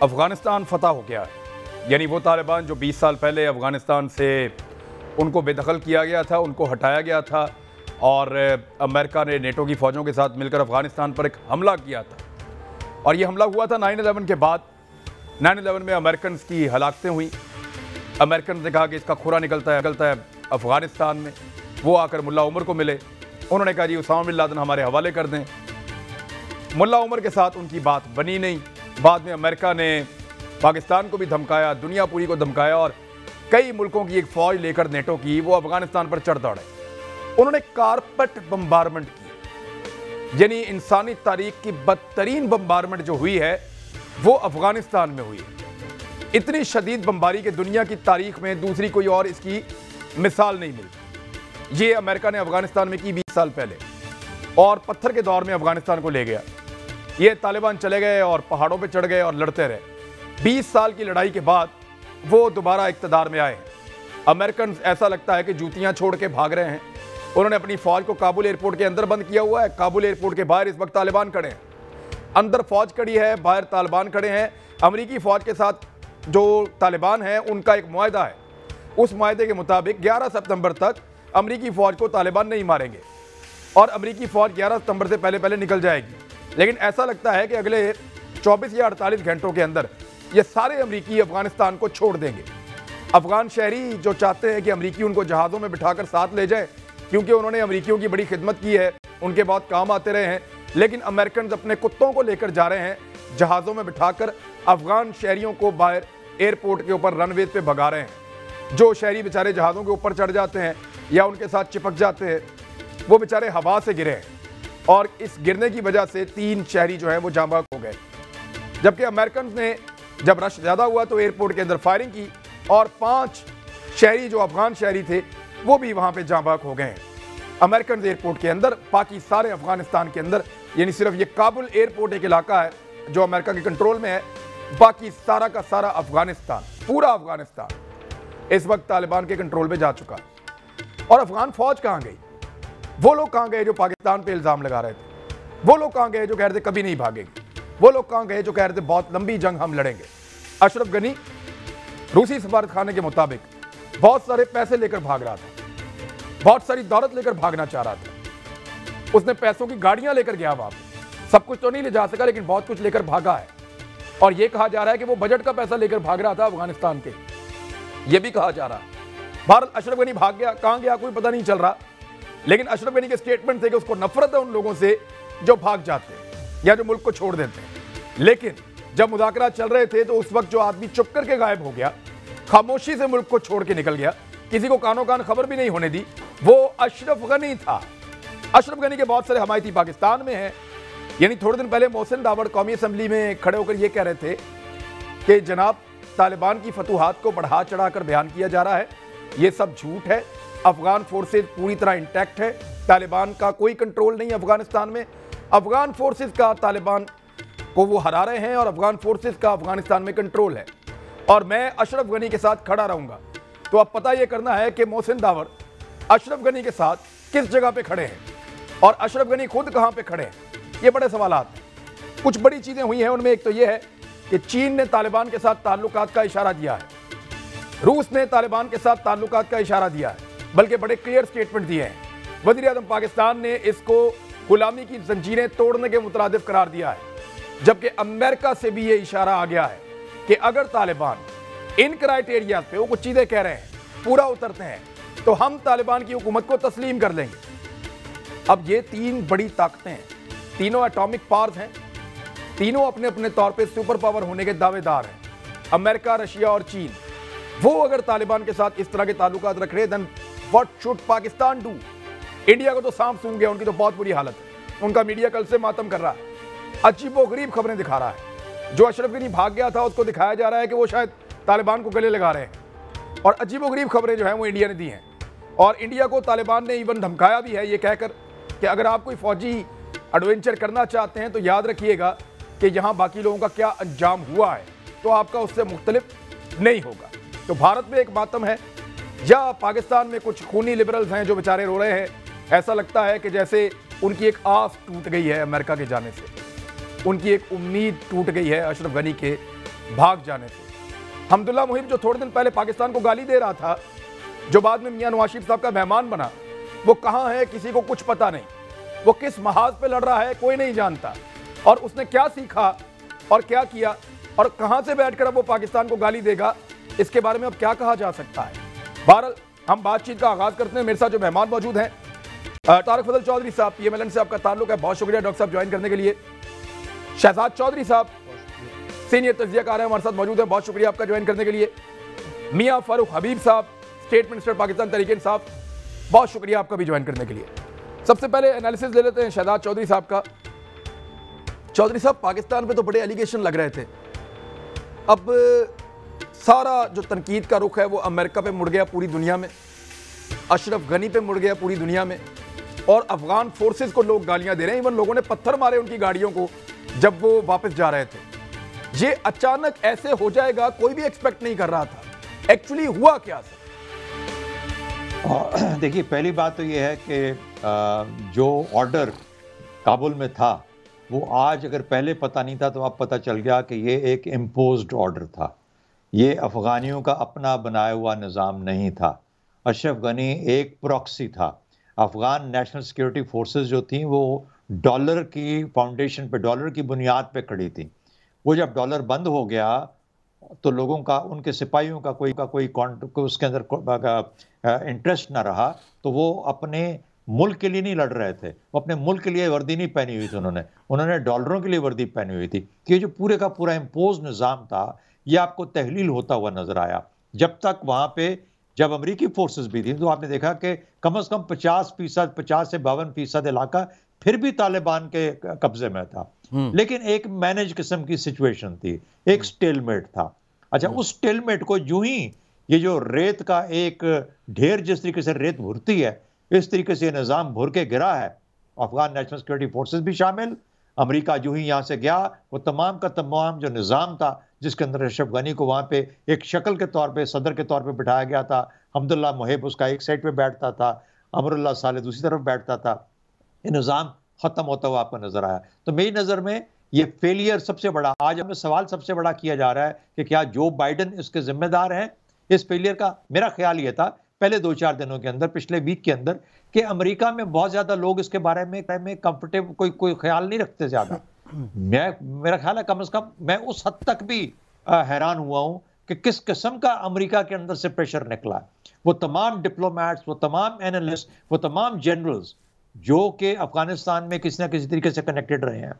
अफ़गानिस्तान फतह हो गया है। यानी वो तालिबान जो 20 साल पहले अफ़गानिस्तान से उनको बेदखल किया गया था, उनको हटाया गया था और अमेरिका ने नेटो की फ़ौजों के साथ मिलकर अफ़गानिस्तान पर एक हमला किया था। और ये हमला हुआ था 9/11 के बाद। 9/11 में अमेरिकन की हलाकतें हुई। अमेरिकन ने कहा कि इसका खुरा निकलता है अफ़गानिस्तान में। वो आकर मुल्ला उमर को मिले। उन्होंने कहा जी उसामा बिन लादेन हमारे हवाले कर दें। मुल्ला उमर के साथ उनकी बात बनी नहीं। बाद में अमेरिका ने पाकिस्तान को भी धमकाया, दुनिया पूरी को धमकाया और कई मुल्कों की एक फ़ौज लेकर नेटो की वो अफ़गानिस्तान पर चढ़ दौड़े। उन्होंने कारपेट बम्बारमेंट की, यानी इंसानी तारीख की बदतरीन बम्बारमेंट जो हुई है वो अफ़गानिस्तान में हुई है। इतनी शदीद बमबारी के दुनिया की तारीख में दूसरी कोई और इसकी मिसाल नहीं मिलती। ये अमेरिका ने अफ़गानिस्तान में की 20 साल पहले और पत्थर के दौर में अफ़गानिस्तान को ले गया। ये तालिबान चले गए और पहाड़ों पे चढ़ गए और लड़ते रहे। 20 साल की लड़ाई के बाद वो दोबारा इक़्तिदार में आए। अमेरिकन ऐसा लगता है कि जूतियां छोड़ के भाग रहे हैं। उन्होंने अपनी फ़ौज को काबुल एयरपोर्ट के अंदर बंद किया हुआ है। काबुल एयरपोर्ट के बाहर इस वक्त तालिबान खड़े हैं। अंदर फ़ौज खड़ी है, बाहर तालिबान खड़े हैं। अमरीकी फ़ौज के साथ जो तालिबान है उनका एक मुआहदा है। उस मुआहदे के मुताबिक 11 सितंबर तक अमरीकी फ़ौज को तालिबान नहीं मारेंगे और अमरीकी फ़ौज 11 सितंबर से पहले निकल जाएगी। लेकिन ऐसा लगता है कि अगले 24 या 48 घंटों के अंदर ये सारे अमरीकी अफ़गानिस्तान को छोड़ देंगे। अफ़गान शहरी जो चाहते हैं कि अमरीकी उनको जहाज़ों में बिठाकर साथ ले जाए, क्योंकि उन्होंने अमरीकियों की बड़ी खिदमत की है, उनके बहुत काम आते रहे हैं। लेकिन अमेरिकन अपने कुत्तों को लेकर जा रहे हैं, जहाज़ों में बिठाकर अफ़गान शहरियों को बाहर एयरपोर्ट के ऊपर रनवे पे भगा रहे हैं। जो शहरी बेचारे जहाज़ों के ऊपर चढ़ जाते हैं या उनके साथ चिपक जाते हैं, वो बेचारे हवा से गिरे हैं और इस गिरने की वजह से 3 शहरी जो हैं वो जाँ बहक हो गए। जबकि अमेरिकन ने जब रश ज़्यादा हुआ तो एयरपोर्ट के अंदर फायरिंग की और 5 शहरी जो अफ़गान शहरी थे वो भी वहाँ पे जाँ बहक हो गए हैं। अमेरिकन एयरपोर्ट के अंदर, बाकी सारे अफ़गानिस्तान के अंदर, यानी सिर्फ ये काबुल एयरपोर्ट एक इलाका है जो अमेरिका के कंट्रोल में है। बाकी सारा का सारा अफ़गानिस्तान, पूरा अफ़गानिस्तान इस वक्त तालिबान के कंट्रोल में जा चुका है। और अफ़गान फ़ौज कहाँ गई? वो लोग कहाँ गए जो पाकिस्तान पे इल्ज़ाम लगा रहे थे? वो लोग कहाँ गए जो कह रहे थे कभी नहीं भागेंगे? वो लोग कहाँ गए जो कह रहे थे बहुत लंबी जंग हम लड़ेंगे? अशरफ गनी रूसी सफारतखाने के मुताबिक बहुत सारे पैसे लेकर भाग रहा था, बहुत सारी दौलत लेकर भागना चाह रहा था। उसने पैसों की गाड़ियां लेकर गया वहां पे। सब कुछ तो नहीं ले जा सका लेकिन बहुत कुछ लेकर भागा है। और यह कहा जा रहा है कि वो बजट का पैसा लेकर भाग रहा था अफगानिस्तान के, यह भी कहा जा रहा है। भारत अशरफ गनी भाग गया, कहां गया कोई पता नहीं चल रहा। लेकिन अशरफ गनी के स्टेटमेंट थे कि उसको नफरत है उन लोगों से जो भाग जाते हैं या जो मुल्क को छोड़ देते हैं। लेकिन जब मुज़ाकरात चल रहे थे तो उस वक्त जो आदमी चुप करके गायब हो गया, खामोशी से मुल्क को छोड़ के निकल गया, किसी को कानो कान खबर भी नहीं होने दी, वो अशरफ गनी था। अशरफ गनी के बहुत सारे हमायती पाकिस्तान में हैं। यानी थोड़े दिन पहले मोहसिन दावड़ कौमी असम्बली में खड़े होकर ये कह रहे थे कि जनाब तालिबान की फतूहात को बढ़ा चढ़ाकर बयान किया जा रहा है, ये सब झूठ है। अफगान फोर्सेज पूरी तरह इंटैक्ट है, तालिबान का कोई कंट्रोल नहीं अफगानिस्तान में। अफगान फोर्सेज का तालिबान को वो हरा रहे हैं और अफगान फोर्सेज का अफगानिस्तान में कंट्रोल है और मैं अशरफ गनी के साथ खड़ा रहूंगा। तो अब पता यह करना है कि मोहसिन दावड़ अशरफ गनी के साथ किस जगह पे खड़े हैं और अशरफ गनी खुद कहां पे खड़े हैं। ये बड़े सवालात हैं। कुछ बड़ी चीजें हुई हैं, उनमें एक तो यह है कि चीन ने तालिबान के साथ ताल्लुकात का इशारा दिया है, रूस ने तालिबान के साथ ताल्लुकात का इशारा दिया है, बल्कि बड़े क्लियर स्टेटमेंट दिए हैं। वज़ीर आज़म पाकिस्तान ने इसको गुलामी की जंजीरें तोड़ने के मुतरादिफ करार दिया है, जबकि अमेरिका से भी ये इशारा आ गया है कि अगर तालिबान इन क्राइटेरिया पे, वो कुछ चीजें कह रहे हैं, पूरा उतरते हैं तो हम तालिबान की हुकूमत को तस्लीम कर लेंगे। अब ये 3 बड़ी ताकतें हैं, तीनों एटॉमिक पावर्स हैं, तीनों अपने अपने तौर पे सुपर पावर होने के दावेदार हैं, अमेरिका, रशिया और चीन। वो अगर तालिबान के साथ इस तरह के ताल्लुकात रख रहे, then what should Pakistan do? India को तो सांप सूंघ गया, उनकी तो बहुत बुरी हालत है। उनका मीडिया कल से मातम कर रहा है, अजीबोगरीब खबरें दिखा रहा है। जो अशरफ गनी भाग गया था उसको दिखाया जा रहा है कि वो शायद तालिबान को गले लगा रहे हैं और अजीबोगरीब खबरें जो हैं वो इंडिया ने दी हैं। और इंडिया को तालिबान ने इवन धमकाया भी है ये कहकर कि अगर आप कोई फौजी एडवेंचर करना चाहते हैं तो याद रखिएगा कि यहाँ बाकी लोगों का क्या अंजाम हुआ है, तो आपका उससे मुख्तलिफ नहीं होगा। तो भारत में एक मातम है या पाकिस्तान में कुछ खूनी लिबरल्स हैं जो बेचारे रो रहे हैं। ऐसा लगता है कि जैसे उनकी एक आस टूट गई है अमेरिका के जाने से, उनकी एक उम्मीद टूट गई है अशरफ गनी के भाग जाने से। हमदुल्ला मुहिब जो थोड़े दिन पहले पाकिस्तान को गाली दे रहा था, जो बाद में मियां नवाज शरीफ साहब का मेहमान बना, वो कहाँ है किसी को कुछ पता नहीं। वो किस महाज पे लड़ रहा है कोई नहीं जानता, और उसने क्या सीखा और क्या किया और कहाँ से बैठकर अब वो पाकिस्तान को गाली देगा, इसके बारे में अब क्या कहा जा सकता है। बहरहाल हम बातचीत का आगाज करते हैं। मेरे साथ जो मेहमान मौजूद हैं, तारिक फजल चौधरी साहब, PMLN से आपका ताल्लुक है, बहुत शुक्रिया डॉक्टर साहब ज्वाइन करने के लिए। शहजाद चौधरी साहब सीनियर तज्जियाकार हैं, हमारे साथ मौजूद है, बहुत शुक्रिया आपका ज्वाइन करने के लिए। मियां फारूक हबीब साहब, स्टेट मिनिस्टर पाकिस्तान तहरीक साहब, बहुत शुक्रिया आपका भी ज्वाइन करने के लिए। सबसे पहले एनालिसिस ले लेते हैं शहजाद चौधरी साहब का। चौधरी साहब, पाकिस्तान पे तो बड़े एलिगेशन लग रहे थे, अब सारा जो तनकीद का रुख है वो अमेरिका पे मुड़ गया पूरी दुनिया में, अशरफ गनी पे मुड़ गया पूरी दुनिया में, और अफगान फोर्सेस को लोग गालियां दे रहे हैं। इवन लोगों ने पत्थर मारे उनकी गाड़ियों को जब वो वापस जा रहे थे। ये अचानक ऐसे हो जाएगा कोई भी एक्सपेक्ट नहीं कर रहा था। एक्चुअली हुआ क्या सर? देखिए, पहली बात तो ये है कि जो ऑर्डर काबुल में था वो आज अगर पहले पता नहीं था तो अब पता चल गया कि ये एक इम्पोज्ड ऑर्डर था। ये अफ़गानियों का अपना बनाया हुआ निज़ाम नहीं था। अशरफ गनी एक प्रॉक्सी था। अफ़गान नेशनल सिक्योरिटी फोर्सेस जो थी वो डॉलर की फाउंडेशन पे, डॉलर की बुनियाद पे खड़ी थी। वो जब डॉलर बंद हो गया तो लोगों का, उनके सिपाहियों का कोई उसके अंदर इंटरेस्ट ना रहा, तो वो अपने मुल्क के लिए नहीं लड़ रहे थे, वो अपने मुल्क के लिए वर्दी नहीं पहनी हुई थी, उन्होंने डॉलरों के लिए वर्दी पहनी हुई थी। कि ये जो पूरे का पूरा इम्पोज निज़ाम था ये आपको तहलील होता हुआ नजर आया। जब तक वहाँ पे जब अमेरिकी फोर्सेस भी थी तो आपने देखा कि कम से कम 50% 50 से 52% इलाका फिर भी तालिबान के कब्जे में था, लेकिन एक मैनेज किस्म की सिचुएशन थी, एक स्टेलमेट था। अच्छा, उस स्टेलमेट को यूं ही ये जो रेत का एक ढेर, जिस तरीके से रेत भुरती है, इस तरीके से निज़ाम भुर के गिरा है। अफगान नेशनल सिक्योरिटी फोर्सेस भी शामिल, अमेरिका यूं ही यहाँ से गया, वो तमाम का तमाम जो निज़ाम था जिसके अंदर अशरफ गनी को वहाँ पे एक शक्ल के तौर पे, सदर के तौर पे बिठाया गया था, हमदुल्ला मुहिब उसका एक साइड पे बैठता था, अमरुल्लाह साले दूसरी तरफ बैठता था, ये निज़ाम ख़त्म होता हुआ आपको नजर आया। तो मेरी नज़र में ये फेलियर सबसे बड़ा, आज हमें सवाल सबसे बड़ा किया जा रहा है कि क्या जो बाइडन इसके जिम्मेदार हैं इस फेलियर का। मेरा ख्याल ये था पहले 2-4 दिनों के अंदर, पिछले वीक के अंदर, कि अमेरिका में बहुत ज्यादा लोग इसके बारे में कंफर्टेबल कोई ख्याल नहीं रखते ज्यादा। मेरा ख्याल है कम से कम मैं उस हद तक भी हैरान हुआ हूं कि किस किस्म का अमेरिका के अंदर से प्रेशर निकला। वो तमाम डिप्लोमैट्स, वो तमाम एनालिस्ट, वो तमाम जनरल्स जो कि अफगानिस्तान में किसी ना किसी तरीके से कनेक्टेड रहे हैं,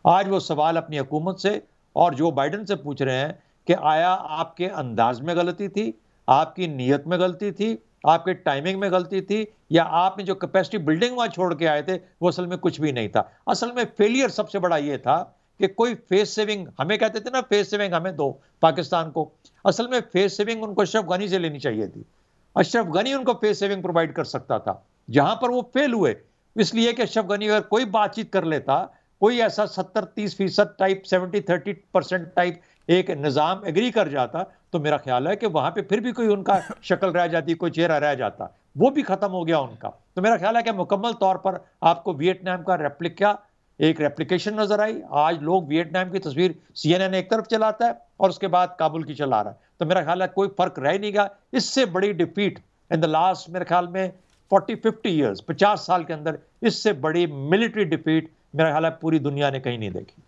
आज वो सवाल अपनी हुकूमत से और जो बाइडन से पूछ रहे हैं कि आया आपके अंदाज में गलती थी, आपकी नीयत में गलती थी, आपके टाइमिंग में गलती थी, या आपने जो कैपेसिटी बिल्डिंग वहां छोड़ के आए थे वो असल में कुछ भी नहीं था। असल में फेलियर सबसे बड़ा ये था कि कोई फेस सेविंग, हमें कहते थे ना फेस सेविंग हमें दो पाकिस्तान को, असल में फेस सेविंग उनको अशरफ गनी से लेनी चाहिए थी। अशरफ गनी उनको फेस सेविंग प्रोवाइड कर सकता था। जहां पर वो फेल हुए इसलिए कि अशरफ गनी अगर कोई बातचीत कर लेता, कोई ऐसा 70-30% टाइप, 70-30% टाइप एक निज़ाम एग्री कर जाता, तो मेरा ख्याल है कि वहां पे फिर भी कोई उनका शक्ल रह जाती, कोई चेहरा रह जाता। वो भी खत्म हो गया उनका। तो मेरा ख्याल है कि मुकम्मल तौर पर आपको वियतनाम का एक रेप्लिकेशन नजर आई। आज लोग वियतनाम की तस्वीर CNN एक तरफ चलाता है और उसके बाद काबुल की चला रहा है। तो मेरा ख्याल है कोई फर्क रह नहीं गया। इससे बड़ी डिफीट इन द लास्ट, मेरे ख्याल में 40-50 ईयर्स, 50 साल के अंदर इससे बड़ी मिलिट्री डिफीट मेरा ख्याल है पूरी दुनिया ने कहीं नहीं देखी।